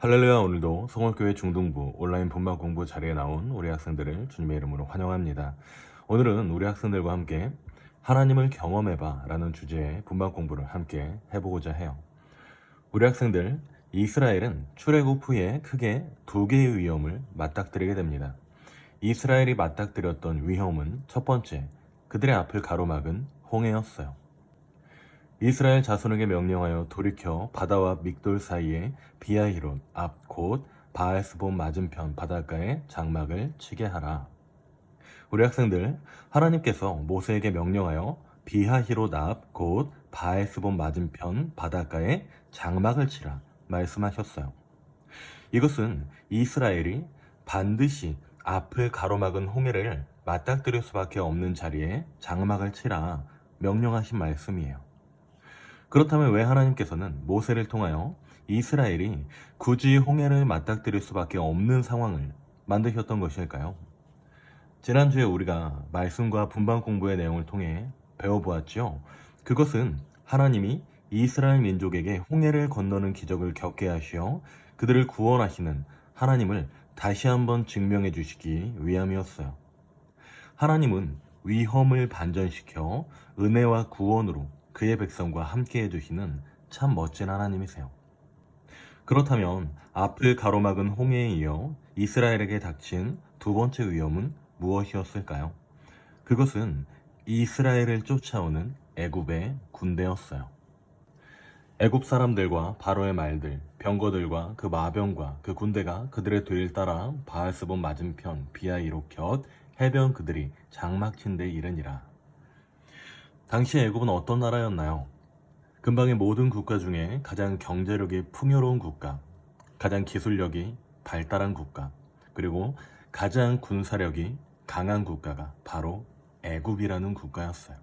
할렐루야. 오늘도 성월교회 중등부 온라인 본방 공부 자리에 나온 우리 학생들을 주님의 이름으로 환영합니다. 오늘은 우리 학생들과 함께 하나님을 경험해봐 라는 주제의 본방 공부를 함께 해보고자 해요. 우리 학생들, 이스라엘은 출애굽 후에 크게 두 개의 위험을 맞닥뜨리게 됩니다. 이스라엘이 맞닥뜨렸던 위험은 첫 번째, 그들의 앞을 가로막은 홍해였어요. 이스라엘 자손에게 명령하여 돌이켜 바다와 믹돌 사이에 비아히롯 앞 곧 바알스본 맞은편 바닷가에 장막을 치게 하라. 우리 학생들, 하나님께서 모세에게 명령하여 비하히롯 앞 곧 바알스본 맞은편 바닷가에 장막을 치라 말씀하셨어요. 이것은 이스라엘이 반드시 앞을 가로막은 홍해를 맞닥뜨릴 수밖에 없는 자리에 장막을 치라 명령하신 말씀이에요. 그렇다면 왜 하나님께서는 모세를 통하여 이스라엘이 굳이 홍해를 맞닥뜨릴 수밖에 없는 상황을 만드셨던 것일까요? 지난주에 우리가 말씀과 분방 공부의 내용을 통해 배워보았지요. 그것은 하나님이 이스라엘 민족에게 홍해를 건너는 기적을 겪게 하시어 그들을 구원하시는 하나님을 다시 한번 증명해 주시기 위함이었어요. 하나님은 위험을 반전시켜 은혜와 구원으로 그의 백성과 함께 해주시는 참 멋진 하나님이세요. 그렇다면 앞을 가로막은 홍해에 이어 이스라엘에게 닥친 두 번째 위험은 무엇이었을까요? 그것은 이스라엘을 쫓아오는 애굽의 군대였어요. 애굽 사람들과 바로의 말들, 병거들과 그 마병과 그 군대가 그들의 뒤를 따라 바알스본 맞은편 비아이롯 곁 해변 그들이 장막친 데 이르니라. 당시 애굽은 어떤 나라였나요? 근방의 모든 국가 중에 가장 경제력이 풍요로운 국가, 가장 기술력이 발달한 국가, 그리고 가장 군사력이 강한 국가가 바로 애굽이라는 국가였어요.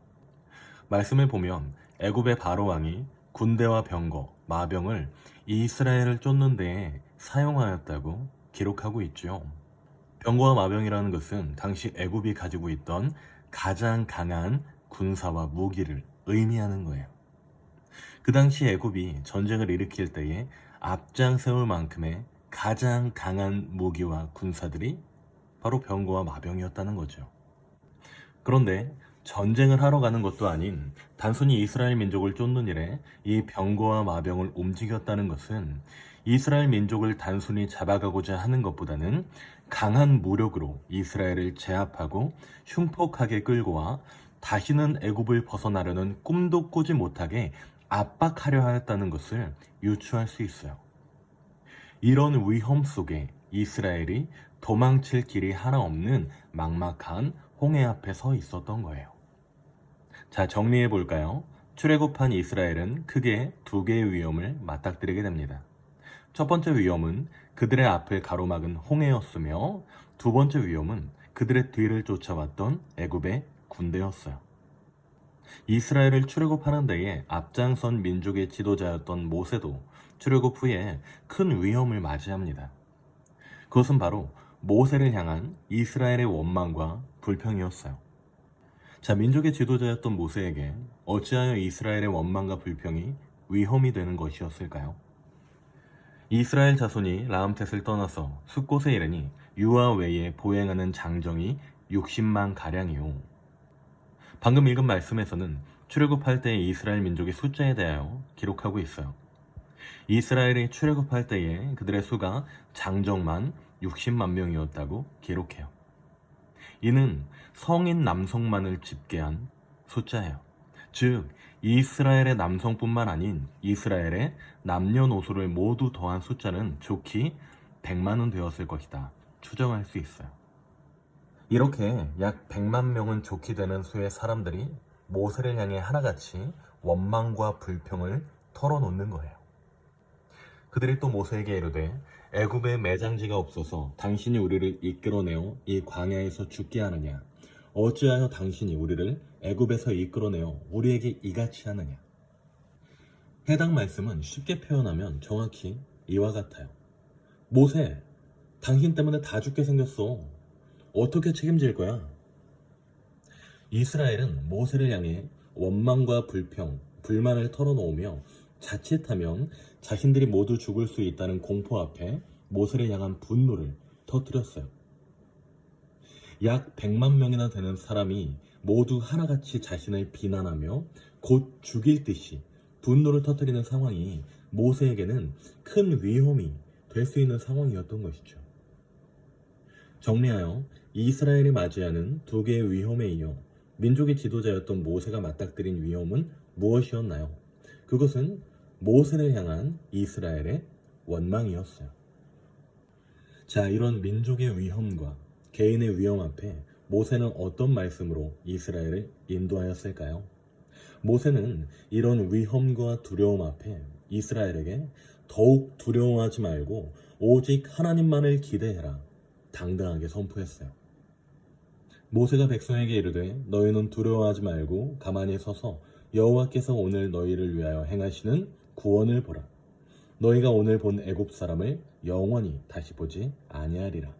말씀을 보면 애굽의 바로 왕이 군대와 병거, 마병을 이스라엘을 쫓는 데에 사용하였다고 기록하고 있죠. 병거와 마병이라는 것은 당시 애굽이 가지고 있던 가장 강한 군사와 무기를 의미하는 거예요. 그 당시 애굽이 전쟁을 일으킬 때에 앞장 세울 만큼의 가장 강한 무기와 군사들이 바로 병거와 마병이었다는 거죠. 그런데 전쟁을 하러 가는 것도 아닌 단순히 이스라엘 민족을 쫓는 일에 이 병거와 마병을 움직였다는 것은 이스라엘 민족을 단순히 잡아가고자 하는 것보다는 강한 무력으로 이스라엘을 제압하고 흉폭하게 끌고 와 다시는 애굽을 벗어나려는 꿈도 꾸지 못하게 압박하려 하였다는 것을 유추할 수 있어요. 이런 위험 속에 이스라엘이 도망칠 길이 하나 없는 막막한 홍해 앞에 서 있었던 거예요. 자, 정리해 볼까요? 출애굽한 이스라엘은 크게 두 개의 위험을 맞닥뜨리게 됩니다. 첫 번째 위험은 그들의 앞을 가로막은 홍해였으며 두 번째 위험은 그들의 뒤를 쫓아왔던 애굽의 군대였어요. 이스라엘을 출애굽하는 데에 앞장선 민족의 지도자였던 모세도 출애굽 후에 큰 위험을 맞이합니다. 그것은 바로 모세를 향한 이스라엘의 원망과 불평이었어요. 자, 민족의 지도자였던 모세에게 어찌하여 이스라엘의 원망과 불평이 위험이 되는 것이었을까요? 이스라엘 자손이 라암셋을 떠나서 숫곳에 이르니 유아 외에 보행하는 장정이 60만 가량이요. 방금 읽은 말씀에서는 출애굽할 때의 이스라엘 민족의 숫자에 대하여 기록하고 있어요. 이스라엘이 출애굽할 때에 그들의 수가 장정만 60만 명이었다고 기록해요. 이는 성인 남성만을 집계한 숫자예요. 즉 이스라엘의 남성뿐만 아닌 이스라엘의 남녀노소를 모두 더한 숫자는 좋기 100만은 되었을 것이다 추정할 수 있어요. 이렇게 약 100만 명은 좋게 되는 수의 사람들이 모세를 향해 하나같이 원망과 불평을 털어놓는 거예요. 그들이 또 모세에게 이르되 애굽에 매장지가 없어서 당신이 우리를 이끌어내어 이 광야에서 죽게 하느냐? 어찌하여 당신이 우리를 애굽에서 이끌어내어 우리에게 이같이 하느냐? 해당 말씀은 쉽게 표현하면 정확히 이와 같아요. 모세, 당신 때문에 다 죽게 생겼어. 어떻게 책임질 거야? 이스라엘은 모세를 향해 원망과 불평, 불만을 털어놓으며 자칫하면 자신들이 모두 죽을 수 있다는 공포 앞에 모세를 향한 분노를 터뜨렸어요. 약 100만 명이나 되는 사람이 모두 하나같이 자신을 비난하며 곧 죽일 듯이 분노를 터뜨리는 상황이 모세에게는 큰 위험이 될 수 있는 상황이었던 것이죠. 정리하여 이스라엘이 맞이하는 두 개의 위험에 이어 민족의 지도자였던 모세가 맞닥뜨린 위험은 무엇이었나요? 그것은 모세를 향한 이스라엘의 원망이었어요. 자, 이런 민족의 위험과 개인의 위험 앞에 모세는 어떤 말씀으로 이스라엘을 인도하였을까요? 모세는 이런 위험과 두려움 앞에 이스라엘에게 더욱 두려워하지 말고 오직 하나님만을 기대해라 당당하게 선포했어요. 모세가 백성에게 이르되 너희는 두려워하지 말고 가만히 서서 여호와께서 오늘 너희를 위하여 행하시는 구원을 보라. 너희가 오늘 본 애굽 사람을 영원히 다시 보지 아니하리라.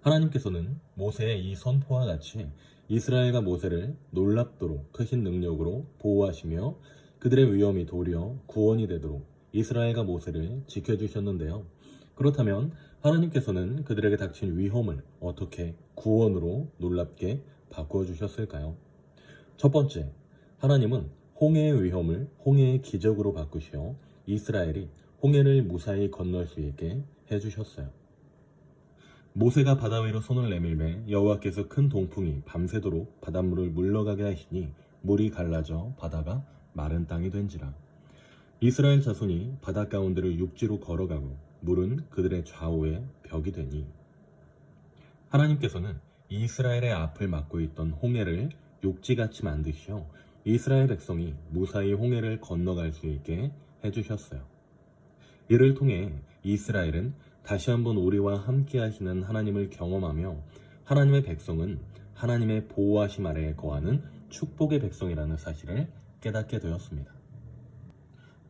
하나님께서는 모세의 이 선포와 같이 이스라엘과 모세를 놀랍도록 크신 능력으로 보호하시며 그들의 위험이 도리어 구원이 되도록 이스라엘과 모세를 지켜주셨는데요. 그렇다면 하나님께서는 그들에게 닥친 위험을 어떻게 구원으로 놀랍게 바꾸어 주셨을까요? 첫 번째, 하나님은 홍해의 위험을 홍해의 기적으로 바꾸시어 이스라엘이 홍해를 무사히 건널 수 있게 해주셨어요. 모세가 바다 위로 손을 내밀매 여호와께서 큰 동풍이 밤새도록 바닷물을 물러가게 하시니 물이 갈라져 바다가 마른 땅이 된지라. 이스라엘 자손이 바다 가운데를 육지로 걸어가고 물은 그들의 좌우에 벽이 되니. 하나님께서는 이스라엘의 앞을 막고 있던 홍해를 육지같이 만드시어 이스라엘 백성이 무사히 홍해를 건너갈 수 있게 해주셨어요. 이를 통해 이스라엘은 다시 한번 우리와 함께 하시는 하나님을 경험하며 하나님의 백성은 하나님의 보호하심 아래에 거하는 축복의 백성이라는 사실을 깨닫게 되었습니다.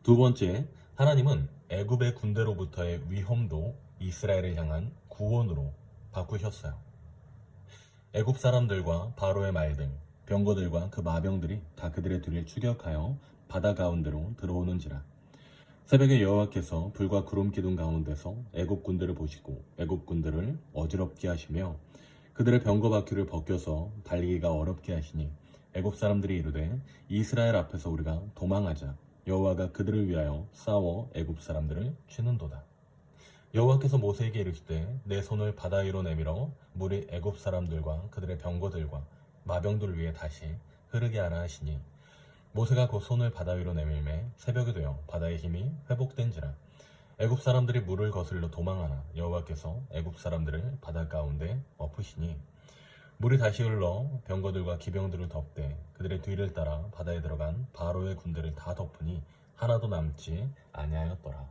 두 번째, 하나님은 애굽의 군대로부터의 위험도 이스라엘을 향한 구원으로 바꾸셨어요. 애굽 사람들과 바로의 말들, 병거들과 그 마병들이 다 그들의 뒤를 추격하여 바다 가운데로 들어오는지라. 새벽에 여호와께서 불과 구름 기둥 가운데서 애굽 군대를 보시고 애굽 군대를 어지럽게 하시며 그들의 병거 바퀴를 벗겨서 달리기가 어렵게 하시니 애굽 사람들이 이르되 이스라엘 앞에서 우리가 도망하자. 여호와가 그들을 위하여 싸워 애굽 사람들을 치는도다. 여호와께서 모세에게 이르시되 내 손을 바다 위로 내밀어 물이 애굽 사람들과 그들의 병거들과 마병들 위에 다시 흐르게 하라 하시니 모세가 그 손을 바다 위로 내밀매 새벽이 되어 바다의 힘이 회복된지라. 애굽 사람들이 물을 거슬러 도망하나 여호와께서 애굽 사람들을 바다 가운데 엎으시니 물이 다시 흘러 병거들과 기병들을 덮되 그들의 뒤를 따라 바다에 들어간 바로의 군대를 다 덮으니 하나도 남지 아니하였더라.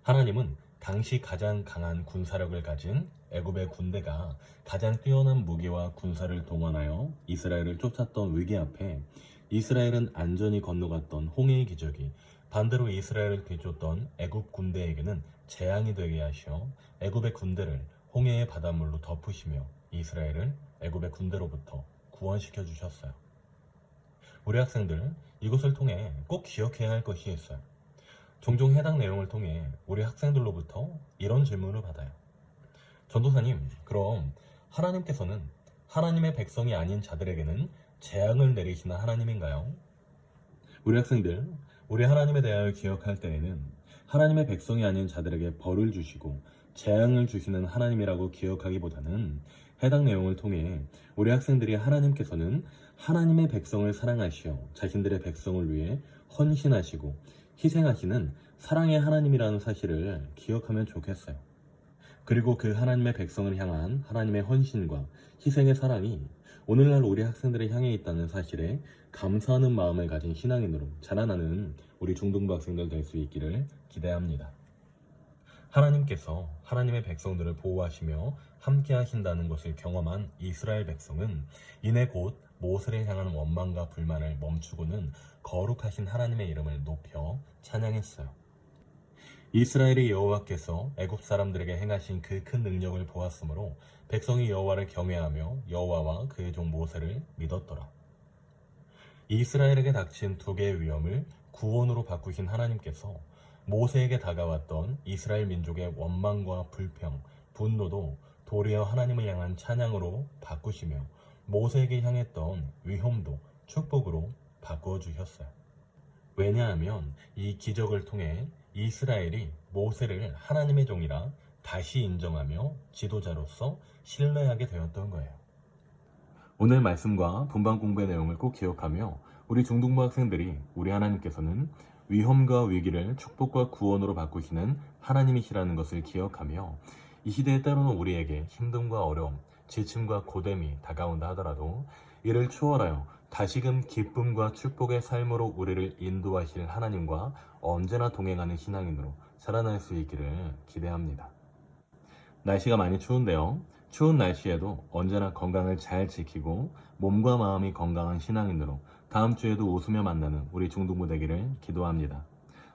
하나님은 당시 가장 강한 군사력을 가진 애굽의 군대가 가장 뛰어난 무기와 군사를 동원하여 이스라엘을 쫓았던 위기 앞에 이스라엘은 안전히 건너갔던 홍해의 기적이 반대로 이스라엘을 뒤쫓던 애굽 군대에게는 재앙이 되게 하시어 애굽의 군대를 홍해의 바닷물로 덮으시며 이스라엘을 애굽의 군대로부터 구원시켜 주셨어요. 우리 학생들, 이것을 통해 꼭 기억해야 할 것이 있어요. 종종 해당 내용을 통해 우리 학생들로부터 이런 질문을 받아요. 전도사님, 그럼 하나님께서는 하나님의 백성이 아닌 자들에게는 재앙을 내리시는 하나님인가요? 우리 학생들, 우리 하나님에 대하여 기억할 때에는 하나님의 백성이 아닌 자들에게 벌을 주시고 재앙을 주시는 하나님이라고 기억하기보다는 해당 내용을 통해 우리 학생들이 하나님께서는 하나님의 백성을 사랑하시어 자신들의 백성을 위해 헌신하시고 희생하시는 사랑의 하나님이라는 사실을 기억하면 좋겠어요. 그리고 그 하나님의 백성을 향한 하나님의 헌신과 희생의 사랑이 오늘날 우리 학생들을 향해 있다는 사실에 감사하는 마음을 가진 신앙인으로 자라나는 우리 중등부 학생들 될 수 있기를 기대합니다. 하나님께서 하나님의 백성들을 보호하시며 함께 하신다는 것을 경험한 이스라엘 백성은 이내 곧 모세를 향한 원망과 불만을 멈추고는 거룩하신 하나님의 이름을 높여 찬양했어요. 이스라엘의 여호와께서 애굽 사람들에게 행하신 그 큰 능력을 보았으므로 백성이 여호와를 경외하며 여호와와 그의 종 모세를 믿었더라. 이스라엘에게 닥친 두 개의 위험을 구원으로 바꾸신 하나님께서 모세에게 다가왔던 이스라엘 민족의 원망과 불평, 분노도 도리어 하나님을 향한 찬양으로 바꾸시며 모세에게 향했던 위험도 축복으로 바꾸어 주셨어요. 왜냐하면 이 기적을 통해 이스라엘이 모세를 하나님의 종이라 다시 인정하며 지도자로서 신뢰하게 되었던 거예요. 오늘 말씀과 분방 공부의 내용을 꼭 기억하며 우리 중등부 학생들이 우리 하나님께서는 위험과 위기를 축복과 구원으로 바꾸시는 하나님이시라는 것을 기억하며 이 시대에 때로는 우리에게 힘듦과 어려움, 지침과 고됨이 다가온다 하더라도 이를 추월하여 다시금 기쁨과 축복의 삶으로 우리를 인도하실 하나님과 언제나 동행하는 신앙인으로 자라날 수 있기를 기대합니다. 날씨가 많이 추운데요. 추운 날씨에도 언제나 건강을 잘 지키고 몸과 마음이 건강한 신앙인으로 다음 주에도 웃으며 만나는 우리 중등부 되기를 기도합니다.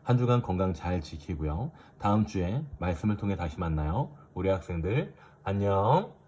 한 주간 건강 잘 지키고요. 다음 주에 말씀을 통해 다시 만나요. 우리 학생들 안녕.